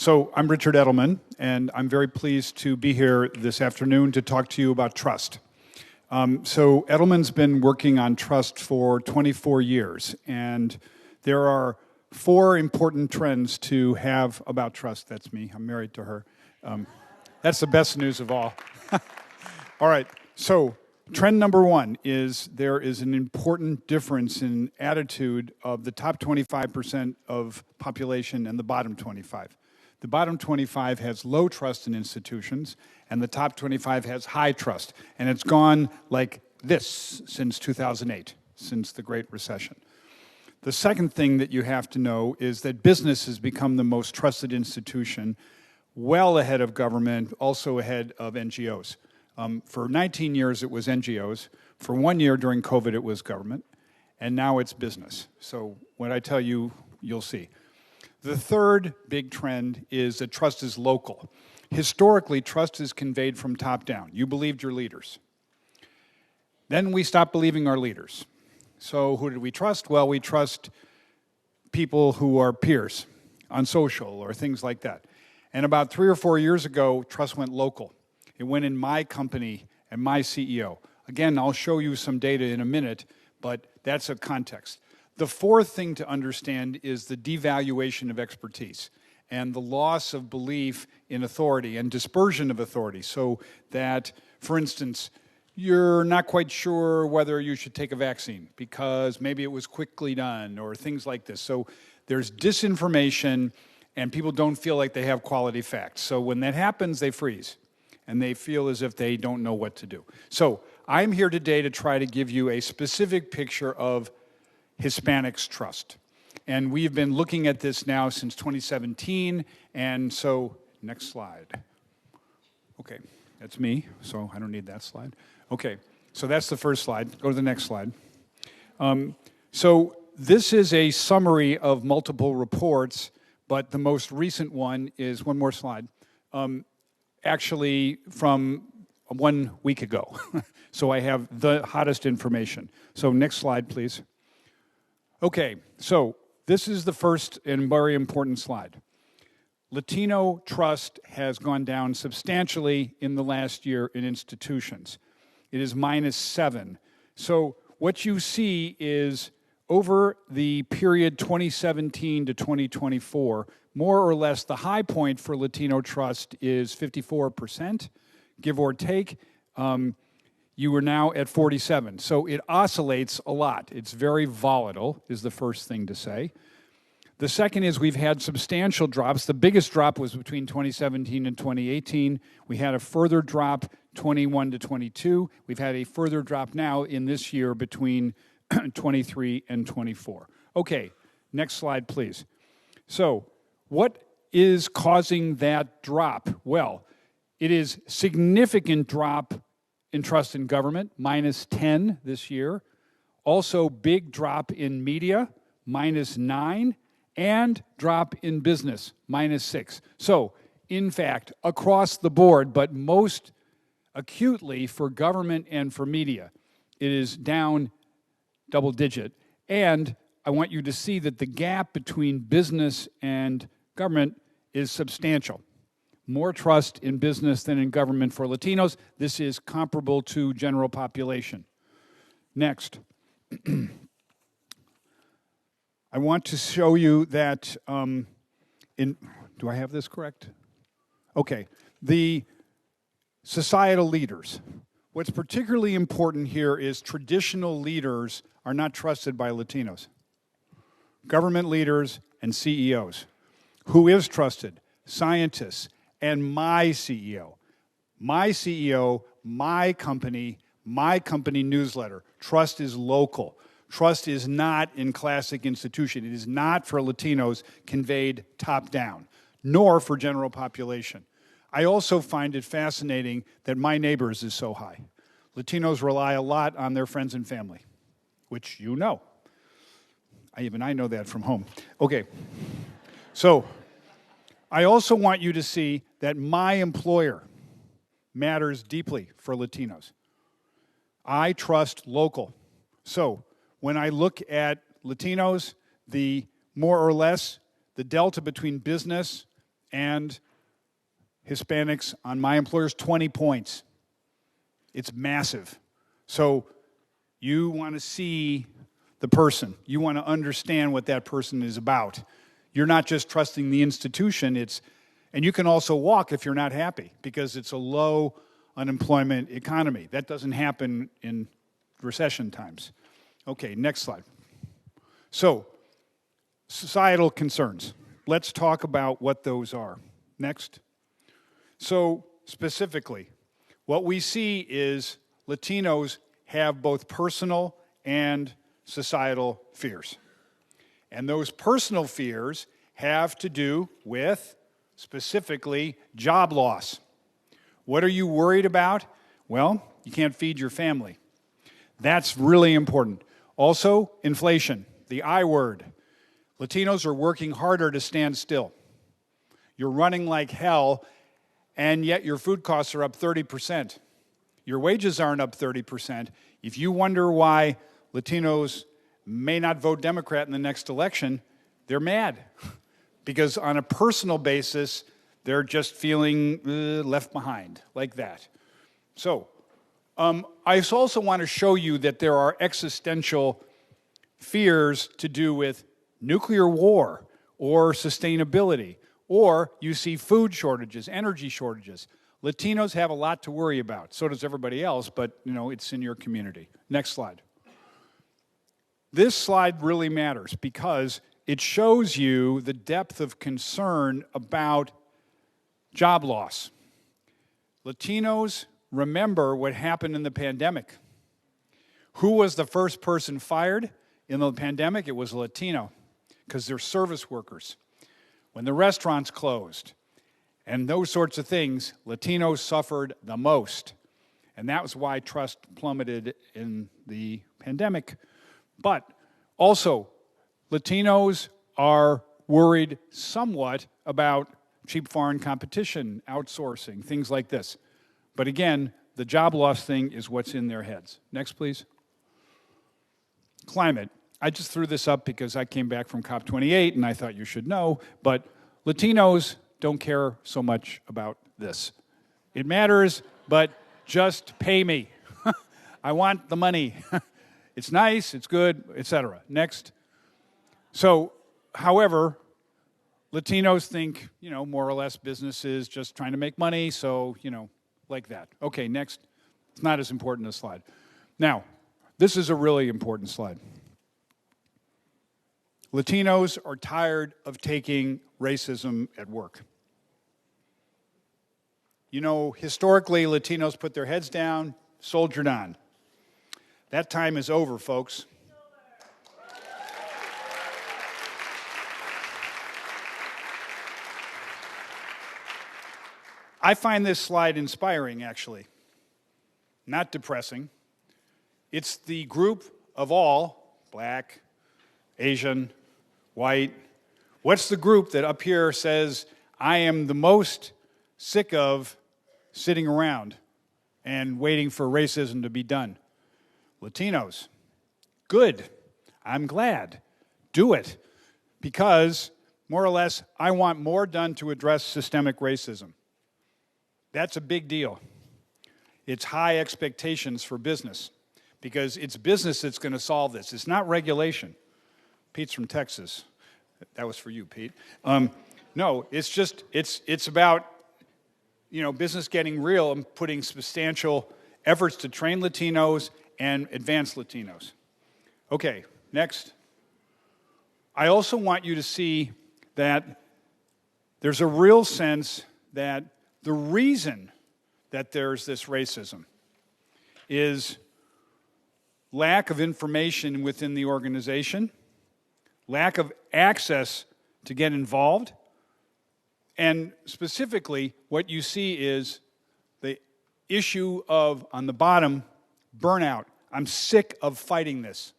So I'm Richard Edelman, and I'm very pleased to be here this afternoon to talk to you about trust. So Edelman's been working on trust for 24 years, and there are 4 important trends to have about trust. That's me. I'm married to her. That's the best news of all. All right. So trend number 1 is there is an important difference in attitude of the top 25% of population and the bottom 25. The bottom 25 has low trust in institutions, and the top 25 has high trust. And it's gone like this since 2008, since the Great Recession. The second thing that you have to know is that business has become the most trusted institution, well ahead of government, also ahead of NGOs. For 19 years, it was NGOs. For 1 year during COVID, it was government. And now it's business. So when I tell you, you'll see. The third big trend is that trust is local. Historically, trust is conveyed from top down. You believed your leaders. Then we stopped believing our leaders. So who did we trust? Well, we trust people who are peers on social or things like that. And about 3 or 4 years ago, trust went local. It went in my company and my CEO. Again, I'll show you some data in a minute, but that's a context. The fourth thing to understand is the devaluation of expertise and the loss of belief in authority and dispersion of authority, so that, for instance, you're not quite sure whether you should take a vaccine because maybe it was quickly done or things like this. So there's disinformation and people don't feel like they have quality facts. So when that happens, they freeze and they feel as if they don't know what to do. So I'm here today to try to give you a specific picture of Hispanics trust. And we've been looking at this now since 2017, and so, next slide. Okay, that's me, so I don't need that slide. Okay, so that's the first slide. Go to the next slide. So this is a summary of multiple reports, but the most recent one is, one more slide, actually from 1 week ago. So I have the hottest information. So next slide, please. Okay, so this is the first and very important slide. Latino trust has gone down substantially in the last year in institutions. It is -7. So what you see is over the period 2017 to 2024, more or less the high point for Latino trust is 54%, give or take. You are now at 47. So it oscillates a lot. It's very volatile, is the first thing to say. The second is we've had substantial drops. The biggest drop was between 2017 and 2018. We had a further drop 21 to 22. We've had a further drop now in this year between 23 and 24. Okay, next slide, please. So what is causing that drop? Well, it is significant drop in trust in government, -10 this year. Also, big drop in media, -9, and drop in business, -6. So, in fact, across the board, but most acutely for government and for media, it is down double digit. And I want you to see that the gap between business and government is substantial. More trust in business than in government for Latinos. This is comparable to general population. Next. I want to show you that do I have this correct? Okay. The societal leaders. What's particularly important here is traditional leaders are not trusted by Latinos. Government leaders and CEOs. Who is trusted? Scientists. And my CEO. My CEO, my company newsletter. Trust is local. Trust is not in classic institution. It is not for Latinos conveyed top down, nor for general population. I also find it fascinating that my neighbors is so high. Latinos rely a lot on their friends and family, which you know. I know that from home. Okay, so I also want you to see that my employer matters deeply for Latinos. I trust local. So when I look at Latinos, the more or less, the delta between business and Hispanics on my employer's 20 points. It's massive. So you want to see the person. You want to understand what that person is about. You're not just trusting the institution, and you can also walk if you're not happy because it's a low unemployment economy. That doesn't happen in recession times. Okay, next slide. So, societal concerns. Let's talk about what those are. Next. So, specifically, what we see is Latinos have both personal and societal fears. And those personal fears have to do with, specifically, job loss. What are you worried about? Well, you can't feed your family. That's really important. Also, inflation, the I word. Latinos are working harder to stand still. You're running like hell, and yet your food costs are up 30%. Your wages aren't up 30%. If you wonder why Latinos may not vote Democrat in the next election, they're mad. Because on a personal basis, they're just feeling left behind, like that. So, I also want to show you that there are existential fears to do with nuclear war or sustainability, or you see food shortages, energy shortages. Latinos have a lot to worry about. So does everybody else, but it's in your community. Next slide. This slide really matters because it shows you the depth of concern about job loss. Latinos remember what happened in the pandemic. Who was the first person fired in the pandemic? It was a Latino, because they're service workers. When the restaurants closed and those sorts of things, Latinos suffered the most. And that was why trust plummeted in the pandemic. But also, Latinos are worried somewhat about cheap foreign competition, outsourcing, things like this. But again, the job loss thing is what's in their heads. Next, please. Climate. I just threw this up because I came back from COP28 and I thought you should know, but Latinos don't care so much about this. It matters, but just pay me. I want the money. It's nice, it's good, etc. Next. So, however, Latinos think, more or less business is just trying to make money, so, like that. Okay, next. It's not as important a slide. Now, this is a really important slide. Latinos are tired of taking racism at work. Historically, Latinos put their heads down, soldiered on. That time is over, folks. I find this slide inspiring, actually, not depressing. It's the group of all, black, Asian, white. What's the group that up here says, I am the most sick of sitting around and waiting for racism to be done? Latinos. Good. I'm glad. Do it. Because, more or less, I want more done to address systemic racism. That's a big deal. It's high expectations for business because it's business that's going to solve this. It's not regulation. Pete's from Texas. That was for you, Pete. No, it's about, business getting real and putting substantial efforts to train Latinos and advance Latinos. Okay, next. I also want you to see that there's a real sense that the reason that there's this racism is lack of information within the organization, lack of access to get involved, and specifically what you see is the issue of, on the bottom, burnout. I'm sick of fighting this.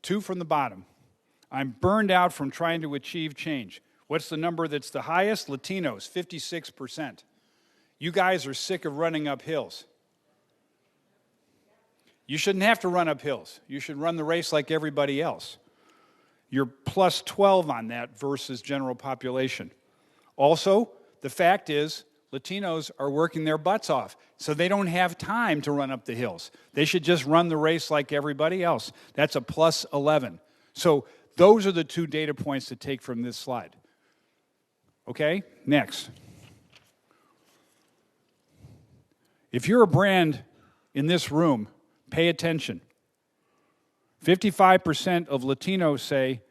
2 from the bottom. I'm burned out from trying to achieve change. What's the number that's the highest? Latinos, 56%. You guys are sick of running up hills. You shouldn't have to run up hills. You should run the race like everybody else. You're plus 12 on that versus general population. Also, the fact is, Latinos are working their butts off, so they don't have time to run up the hills. They should just run the race like everybody else. That's a plus 11. So those are the two data points to take from this slide. Okay, next. If you're a brand in this room, pay attention. 55% of Latinos say,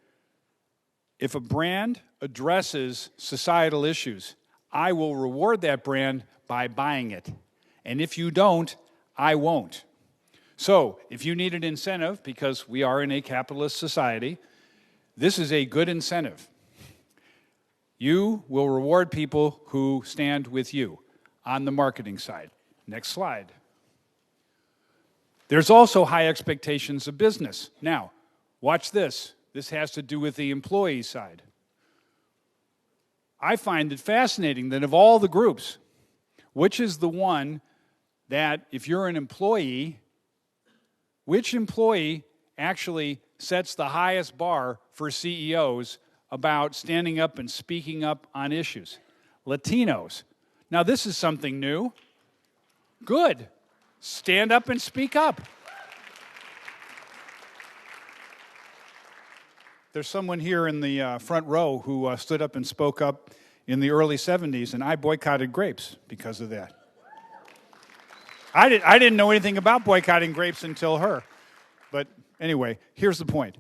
if a brand addresses societal issues, I will reward that brand by buying it. And if you don't, I won't. So, if you need an incentive, because we are in a capitalist society, this is a good incentive. You will reward people who stand with you on the marketing side. Next slide. There's also high expectations of business. Now, watch this. This has to do with the employee side. I find it fascinating that of all the groups, which is the one that, if you're an employee, which employee actually sets the highest bar for CEOs about standing up and speaking up on issues? Latinos. Now, this is something new. Good. Stand up and speak up. There's someone here in the front row who stood up and spoke up in the early 70s, and I boycotted grapes because of that. I didn't know anything about boycotting grapes until her. But anyway, here's the point.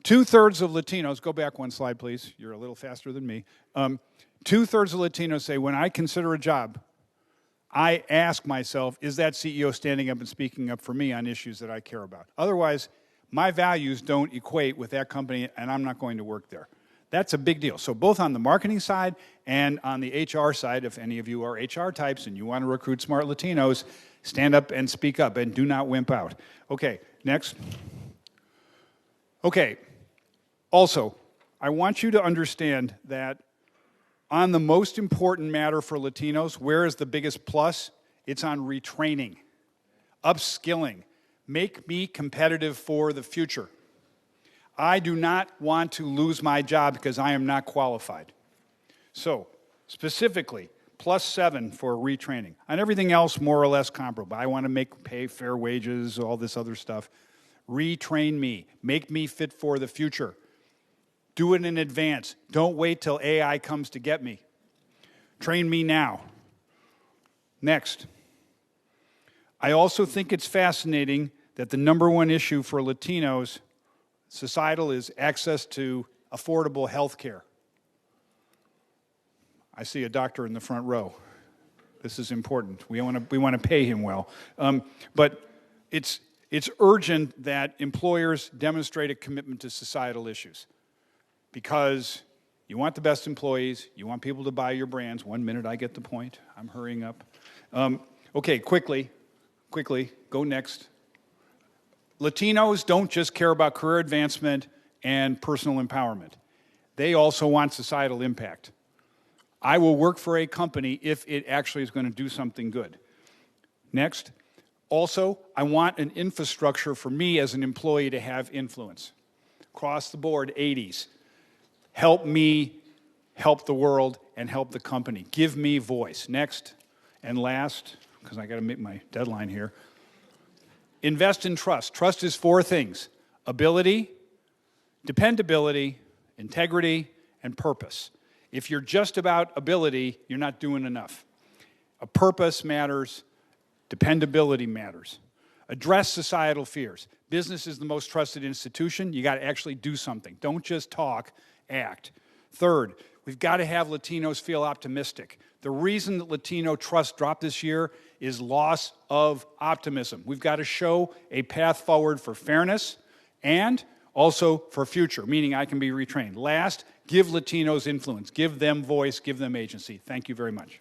2/3 of Latinos, go back one slide, please. You're a little faster than me. 2/3 of Latinos say, when I consider a job, I ask myself, is that CEO standing up and speaking up for me on issues that I care about? Otherwise, my values don't equate with that company, and I'm not going to work there. That's a big deal. So both on the marketing side and on the HR side, if any of you are HR types and you want to recruit smart Latinos, stand up and speak up and do not wimp out. Okay, next. Okay, also, I want you to understand that on the most important matter for Latinos, where is the biggest plus? It's on retraining, upskilling. Make me competitive for the future. I do not want to lose my job because I am not qualified. So, specifically, +7 for retraining. On everything else, more or less comparable. I want to pay fair wages, all this other stuff. Retrain me. Make me fit for the future. Do it in advance. Don't wait till AI comes to get me. Train me now. Next. I also think it's fascinating that the #1 issue for Latinos, societal, is access to affordable health care. I see a doctor in the front row. This is important. We want to pay him well. But it's urgent that employers demonstrate a commitment to societal issues, because you want the best employees, you want people to buy your brands. 1 minute, I get the point. I'm hurrying up. Okay, quickly, go next. Latinos don't just care about career advancement and personal empowerment. They also want societal impact. I will work for a company if it actually is going to do something good. Next. Also, I want an infrastructure for me as an employee to have influence. Across the board, 80s. Help me help the world and help the company. Give me voice. Next and last, because I got to meet my deadline here. Invest in trust. Trust is 4 things: ability, dependability, integrity, and purpose. If you're just about ability, you're not doing enough. A purpose matters. Dependability matters. Address societal fears. Business is the most trusted institution. You got to actually do something. Don't just talk, act. Third, we've got to have Latinos feel optimistic. The reason that Latino trust dropped this year is loss of optimism. We've got to show a path forward for fairness and also for future, meaning I can be retrained. Last, give Latinos influence. Give them voice. Give them agency. Thank you very much.